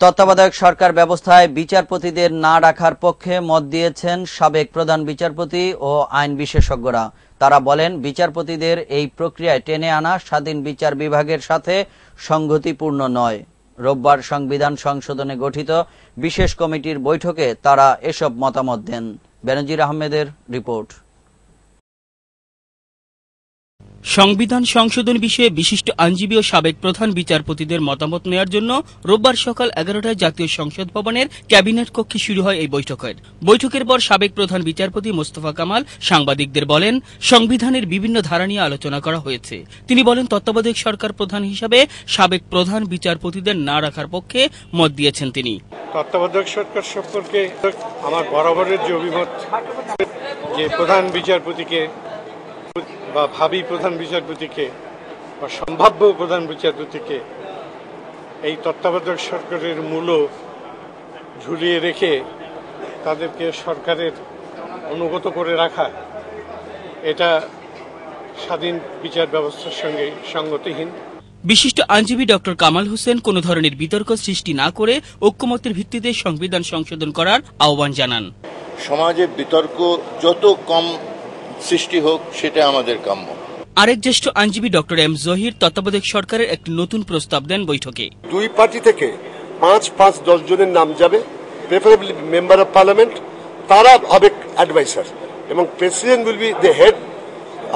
তত্ত্বাবধায়ক সরকার ব্যবস্থায় বিচারপতিদের না রাখার পক্ষে মত দিয়েছেন সাবেক প্রধান বিচারপতি ও আইন বিশেষজ্ঞরা। তারা বলেন, বিচারপতিদের এই প্রক্রিয়ায় টেনে আনা স্বাধীন বিচার বিভাগের সাথে সংগতিপূর্ণ নয়। রোববার সংবিধান সংশোধনে গঠিত বিশেষ কমিটির বৈঠকে তারা এসব মতামত দেন। বেনজির আহমেদের রিপোর্ট। সংবিধান সংশোধন বিষয়ে বিশিষ্ট আইনজীবী ও সাবেক প্রধান বিচারপতিদের মতামত নেওয়ার জন্য রোববার সকাল 11টায় জাতীয় সংসদ ভবনের ক্যাবিনেট কক্ষে শুরু হয় এই বৈঠকের পর সাবেক প্রধান বিচারপতি মোস্তফা কামাল সাংবাদিকদের বলেন, সংবিধানের বিভিন্ন ধারা নিয়ে আলোচনা করা হয়েছে। তিনি বলেন, তত্ত্বাবধায়ক সরকার প্রধান হিসাবে সাবেক প্রধান বিচারপতিদের না রাখার পক্ষে মত দিয়েছেন তিনি। তত্ত্বাবধায়ক সরকার সম্পর্কে আমার বরাবরের যে অভিমত, যে প্রধান বিচারপতিকে বা ভাবী প্রধান বিচারপতিকে বা সম্ভাব্য প্রধান বিচারপতিকে এই তত্ত্বাবধায়ক সরকারের মূল ঝুলিয়ে রেখে তাদেরকে সরকারের অনুগত করে রাখা, এটা স্বাধীন বিচার ব্যবস্থার সঙ্গে সঙ্গতিহীন। বিশিষ্ট আইনজীবী ডক্টর কামাল হোসেন কোন ধরনের বিতর্ক সৃষ্টি না করে ঐক্যমতের ভিত্তিতে সংবিধান সংশোধন করার আহ্বান জানান। সমাজে বিতর্ক যত কম সৃষ্টি হোক, সেটা আমাদের কাম্য। আরেক জ্যেষ্ঠ আইনজীবী ডক্টর এম জহির তত্ত্বাবধায়ক সরকারের একটি নতুন প্রস্তাব দেন বৈঠকে। দুই পার্টি থেকে 5-10 জনের নাম যাবে, প্রেফারেবলি মেম্বার অফ পার্লামেন্ট, তারা হবে অ্যাডভাইসার এবং president will be the head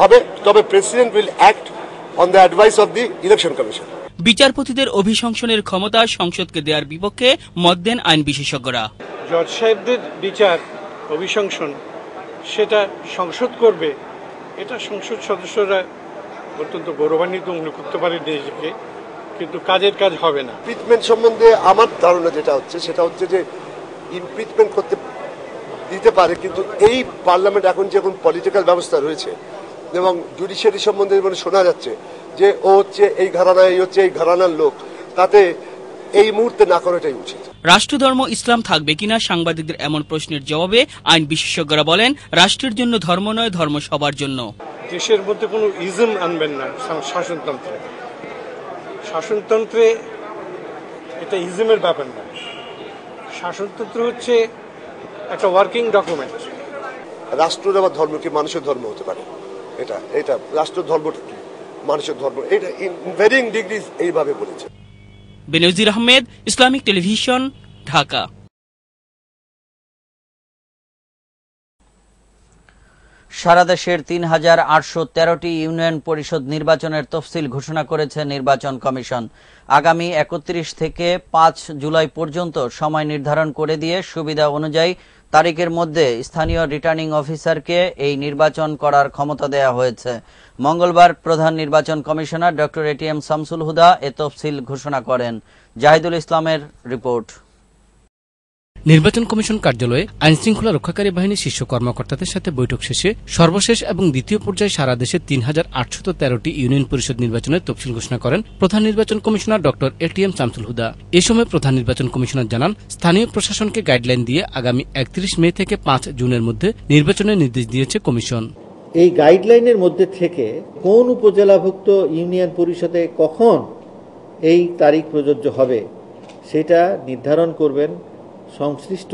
হবে, তবে president will act on the advice of the election commission. বিচারপতিদের অভিশংসনের ক্ষমতা সংসদকে দেওয়ার বিপক্ষে মত দেন আইন বিশেষজ্ঞরা। জজ সাহেবদের বিচার অভিশংসন সেটা সংসদ করবে, এটা সংসদ সদস্যরা অত্যন্ত গৌরবান্বিত মনে করতে পারে দেশকে, কিন্তু কাজের কাজ হবে না। ইমপিচমেন্ট সম্বন্ধে আমার ধারণা যেটা হচ্ছে সেটা হচ্ছে যে ইমপিচমেন্ট করতে দিতে পারে, কিন্তু এই পার্লামেন্ট এখন যে এখন পলিটিক্যাল ব্যবস্থা রয়েছে এবং জুডিশিয়ারি সম্বন্ধে মানে শোনা যাচ্ছে যে ও হচ্ছে এই ঘরানা, এই হচ্ছে এই ঘরানার লোক, তাতে এই মুহূর্তে না করাটাই উচিত। রাষ্ট্রধর্ম ইসলাম থাকবে কিনা সাংবাদিকদের এমন প্রশ্নের জবাবে আইন বিশেষজ্ঞরা বলেন, রাষ্ট্রের জন্য ধর্ম নয়, ধর্ম সবার জন্য। দেশের মধ্যে কোনো ইজম আনবেন না শাসনতন্ত্রে। শাসনতন্ত্রে এটা ইজমের ব্যাপার না। শাসনতন্ত্র হচ্ছে একটা ওয়ার্কিং ডকুমেন্ট। রাষ্ট্রের আবার ধর্ম কি মানুষের ধর্ম হতে পারে, এটা রাষ্ট্র ধর্মটা কি মানুষের ধর্ম, এটা ইন ভেরিং ডিগ্রিজ এইভাবে বলেছে। বেনজির আহমেদ, ইসলামিক টেলিভিশন, ঢাকা। সারা দেশের ৩,৮১৩টি ইউনিয়ন পরিষদ নির্বাচনের তফসিল ঘোষণা করেছে নির্বাচন কমিশন। আগামী ৩১ থেকে ৫ জুলাই পর্যন্ত সময় নির্ধারণ করে দিয়ে সুবিধা অনুযায়ী তারিখের মধ্যে স্থানীয় রিটার্নিং অফিসারকে এই নির্বাচন করার ক্ষমতা দেয়া হয়েছে। মঙ্গলবার প্রধান নির্বাচন কমিশনার ডক্টর এটিএম শামসুল হুদা এ তফসিল ঘোষণা করেন। জাহিদুল ইসলামের রিপোর্ট। নির্বাচন কমিশন কার্যালয়ে আইনশৃঙ্খলা রক্ষাকারী বাহিনীর শীর্ষ কর্মকর্তাদের সাথে বৈঠক শেষে সর্বশেষ এবং দ্বিতীয় পর্যায়ে সারা দেশে ৩,৮১৩টি ইউনিয়ন পরিষদ নির্বাচনের তফসিল ঘোষণা করেন প্রধান নির্বাচন কমিশনার ডক্টর এটিএম শামসুল হুদা। এ সময় প্রধান নির্বাচন কমিশনার জানান, স্থানীয় প্রশাসনকে গাইডলাইন দিয়ে আগামী ৩১ মে থেকে ৫ জুনের মধ্যে নির্বাচনের নির্দেশ দিয়েছে কমিশন। এই গাইডলাইনের মধ্যে থেকে কোন উপজেলাভুক্ত ইউনিয়ন পরিষদে কখন এই তারিখ প্রযোজ্য হবে সেটা নির্ধারণ করবেন সংশ্লিষ্ট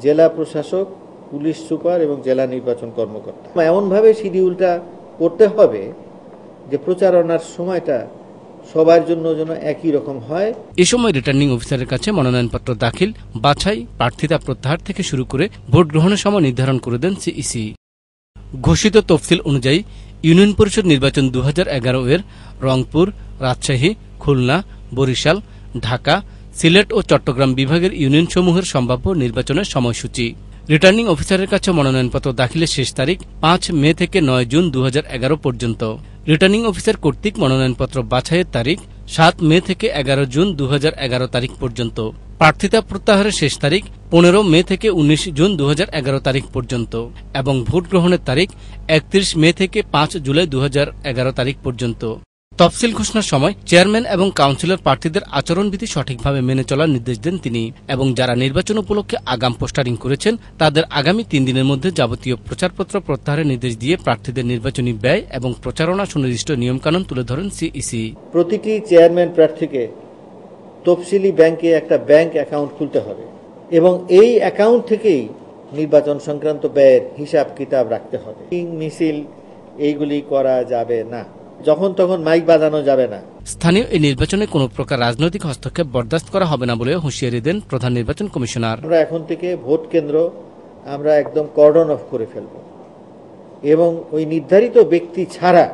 জেলা প্রশাসক, পুলিশ সুপার এবং জেলা নির্বাচন কর্মকর্তা। এমনভাবে শিডিউলটা করতে হবে যে প্রচারণার সময়টা সবার জন্য যেন একই রকম হয়। এ সময় রিটার্নিং অফিসারের কাছে মনোনয়নপত্র দাখিল, বাছাই, প্রার্থিতা প্রত্যাহার থেকে শুরু করে ভোট গ্রহণের সময় নির্ধারণ করে দেন সিইসি। ঘোষিত তফসিল অনুযায়ী ইউনিয়ন পরিষদ নির্বাচন ২০১১ এর রংপুর, রাজশাহী, খুলনা, বরিশাল, ঢাকা, সিলেট ও চট্টগ্রাম বিভাগের ইউনিয়নসমূহের সম্ভাব্য নির্বাচনের সময়সূচি। রিটার্নিং অফিসারের কাছে মনোনয়নপত্র দাখিলের শেষ তারিখ ৫ মে থেকে ৯ জুন ২০১১ পর্যন্ত। রিটার্নিং অফিসার কর্তৃক মনোনয়নপত্র বাছাইয়ের তারিখ ৭ মে থেকে ১১ জুন ২০১১ তারিখ পর্যন্ত। প্রার্থিতা প্রত্যাহারের শেষ তারিখ ১৫ মে থেকে ১৯ জুন ২০১১ তারিখ পর্যন্ত এবং ভোট গ্রহণের তারিখ ৩১ মে থেকে ৫ জুলাই ২০১১ তারিখ পর্যন্ত। তফসিল ঘোষণার সময় চেয়ারম্যান এবং কাউন্সিলর প্রার্থীদের আচরণবিধি সঠিকভাবে মেনে চলার নির্দেশ দেন তিনি এবং যারা নির্বাচন উপলক্ষে আগাম পোস্টারিং করেছেন তাদের আগামী ৩ দিনের মধ্যে যাবতীয় প্রচারপত্র প্রত্যাহারের নির্দেশ দিয়ে প্রার্থীদের নির্বাচনী ব্যয় এবং প্রচারণা সুনির্দিষ্ট নিয়মকানুন তুলে ধরেন সিইসি। প্রতিটি চেয়ারম্যান প্রার্থীকে তফসিলি ব্যাংকে একটা ব্যাংক অ্যাকাউন্ট খুলতে হবে এবং এই অ্যাকাউন্ট থেকেই নির্বাচন সংক্রান্ত ব্যয়ের হিসাব কিতাব রাখতে হবে। মিছিল এইগুলি করা যাবে না, যখন তখন মাইক বাজানো যাবে না। স্থানীয় এই নির্বাচনে কোনো প্রকার রাজনৈতিক হস্তক্ষেপ বরদাস্ত করা হবে না বলে হুঁশিয়ারি দেন প্রধান নির্বাচন কমিশনার। আমরা এখন থেকে ভোট কেন্দ্র আমরা একদম কর্ডন অফ করে ফেলব এবং ওই নির্ধারিত ব্যক্তি ছাড়া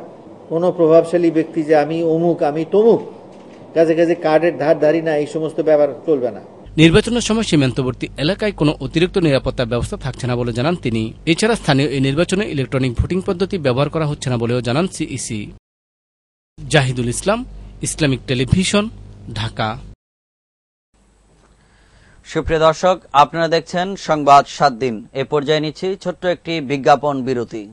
কোনো প্রভাবশালী ব্যক্তি যে আমি অমুক আমি তমুক কাজে কাজে কার্ডের ধারধারি না, এই সমস্ত ব্যাপার চলবে না। নির্বাচনের সময় সীমান্তবর্তী এলাকায় কোনো অতিরিক্ত নিরাপত্তা ব্যবস্থা থাকছে না বলে জানান তিনি। এছাড়া স্থানীয় এই নির্বাচনে ইলেকট্রনিক ভোটিং পদ্ধতি ব্যবহার করা হচ্ছে না বলেও জানান সিইসি। জাহিদুল ইসলাম, ইসলামিক টেলিভিশন, ঢাকা। সুপ্রিয় দর্শক, আপনারা দেখছেন সংবাদ 7 দিন। এ পর্যায়ে নিচ্ছি ছোট্ট একটি বিজ্ঞাপন বিরতি।